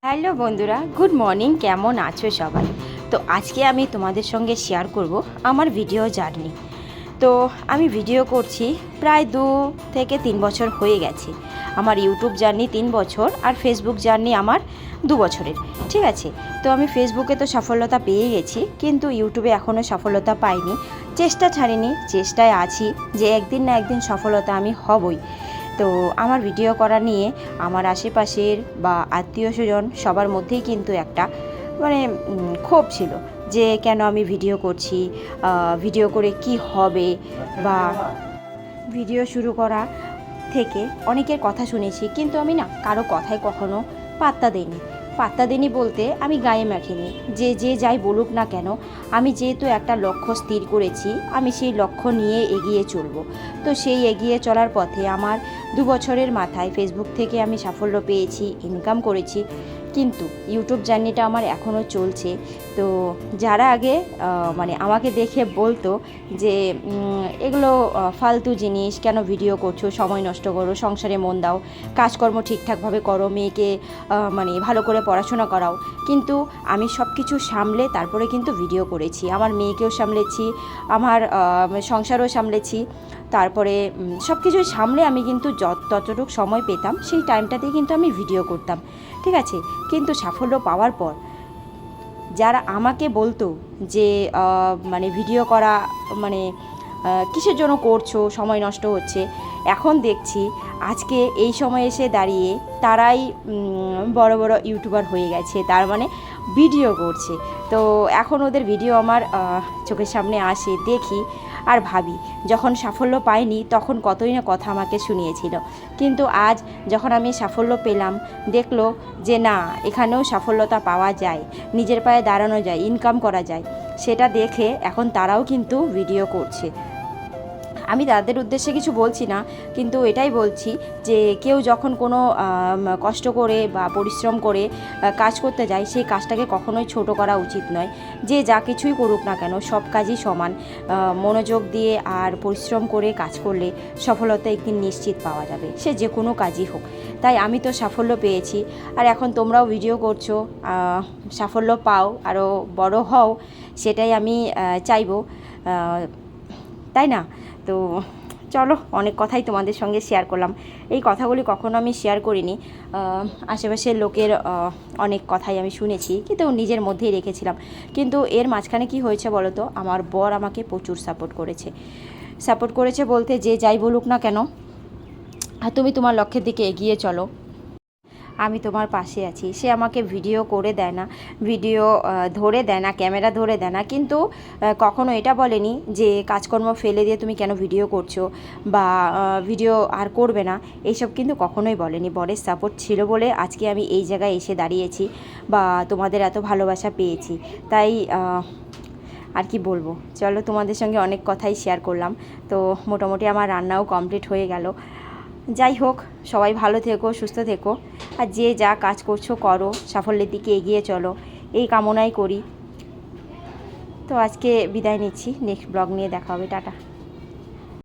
Hello বন্ধুরা, good morning. কেমন আছো সবাই? তো আজকে আমি তোমাদের সঙ্গে শেয়ার করব আমার ভিডিও জার্নি। তো আমি ভিডিও করছি প্রায় 2 থেকে 3 বছর হয়ে গেছে। আমার ইউটিউব জার্নি 3 বছর আর ফেসবুক জার্নি আমার 2 বছরের। ঠিক আছে, তো আমি ফেসবুকে তো সফলতা পেয়ে গেছি, কিন্তু ইউটিউবে এখনও সফলতা পাইনি। চেষ্টা ছাড়িনি, চেষ্টায় আছি যে একদিন না একদিন সফলতা আমি হবই। তো আমার ভিডিও করা নিয়ে আমার আশেপাশের বা আত্মীয় স্বজন সবার মধ্যেই কিন্তু একটা ক্ষোভ ছিল যে কেন আমি ভিডিও করছি, ভিডিও করে কি হবে, বা ভিডিও শুরু করা থেকে অনেকের কথা শুনেছি, কিন্তু আমি না কারো কথায় কখনো পাত্তা দিইনি বলতে আমি গায়ে মাখিনি। যে যাই বলুক না কেন, আমি যেহেতু একটা লক্ষ্য স্থির করেছি, আমি সেই লক্ষ্য নিয়ে এগিয়ে চলব। তো সেই এগিয়ে চলার পথে আমার 2 বছরের মাথায় ফেসবুক থেকে আমি সাফল্য পেয়েছি, ইনকাম করেছি, কিন্তু ইউটিউব জার্নিটা আমার এখনও চলছে। তো যারা আগে আমাকে দেখে বলতো যে এগুলো ফালতু জিনিস, কেন ভিডিও করছো, সময় নষ্ট করো, সংসারে মন দাও, কাজকর্ম ঠিকঠাকভাবে করো, মেয়েকে ভালো করে পড়াশোনা করাও, কিন্তু আমি সব কিছু সামলে তারপরে কিন্তু ভিডিও করেছি। আমার মেয়েকেও সামলেছি, আমার সংসারও সামলেছি, তারপরে সব কিছুই সামলে আমি কিন্তু ততটুকু সময় পেতাম সেই টাইমটাতেই কিন্তু আমি ভিডিও করতাম। ঠিক আছে, কিন্তু সাফল্য পাওয়ার পর যারা আমাকে বলতো যে ভিডিও করা কিসের জন্য করছো, সময় নষ্ট হচ্ছে, এখন দেখছি আজকে এই সময় এসে দাঁড়িয়ে তারাই বড় বড় ইউটিউবার হয়ে গেছে, তার ভিডিও করছে। তো এখন ওদের ভিডিও আমার চোখের সামনে আসে, দেখি আর ভাবি যখন সাফল্য পাইনি তখন কতই না কথা আমাকে শুনিয়েছিল, কিন্তু আজ যখন আমি সাফল্য পেলাম, দেখলো যে না, এখানেও সাফল্যতা পাওয়া যায়, নিজের পায়ে দাঁড়ানো যায়, ইনকাম করা যায়, সেটা দেখে এখন তারাও কিন্তু ভিডিও করছে। আমি তাদের উদ্দেশ্যে কিছু বলছি না, কিন্তু এটাই বলছি যে কেউ যখন কোনো কষ্ট করে বা পরিশ্রম করে কাজ করতে যায়, সেই কাজটাকে কখনোই ছোট করা উচিত নয়। যে যা কিছুই করুক না কেন, সব কাজই সমান। মনোযোগ দিয়ে আর পরিশ্রম করে কাজ করলে সফলতা একদিন নিশ্চিত পাওয়া যাবে, সে যে কোনো কাজই হোক। তাই আমি তো সাফল্য পেয়েছি, আর এখন তোমরাও ভিডিও করছো, সাফল্য পাও, আরও বড় হও, সেটাই আমি চাইবো, তাই না? তো চলো, অনেক কথাই তোমাদের সঙ্গে শেয়ার করলাম। এই কথাগুলি কখনো আমি শেয়ার করিনি, আশেপাশের লোকের অনেক কথাই আমি শুনেছি, কিন্তু নিজের মধ্যেই রেখেছিলাম। কিন্তু এর মাঝখানে কি হয়েছে বলো তো, আমার বর আমাকে প্রচুর সাপোর্ট করেছে বলতে, যে যাই বলুক না কেন, তুমি তোমার লক্ষ্যের দিকে এগিয়ে চলো, আমি তোমার পাশে আছি। সে আমাকে ভিডিও করে দেয় না, ভিডিও ধরে দেয় না, ক্যামেরা ধরে দেয় না, কিন্তু কখনো এটা বলেনি যে কাজকর্ম ফেলে দিয়ে তুমি কেন ভিডিও করছো, বা ভিডিও আর করবে না, এইসব কিন্তু কখনোই বলেনি। বরের সাপোর্ট ছিল বলে আজকে আমি এই জায়গায় এসে দাঁড়িয়েছি, বা তোমাদের এত ভালোবাসা পেয়েছি। তাই আর কি বলবো, চলো, তোমাদের সঙ্গে অনেক কথাই শেয়ার করলাম। তো মোটামুটি আমার রান্নাও কমপ্লিট হয়ে গেল। যাই হোক, সবাই ভালো থেকো, সুস্থ থেকো, আর যে যা কাজ করছো করো, সাফল্যের দিকে এগিয়ে চলো, এই কামনাই করি। তো আজকে বিদায় নিচ্ছি, নেক্সট ব্লগ নিয়ে দেখা হবে, টাটা।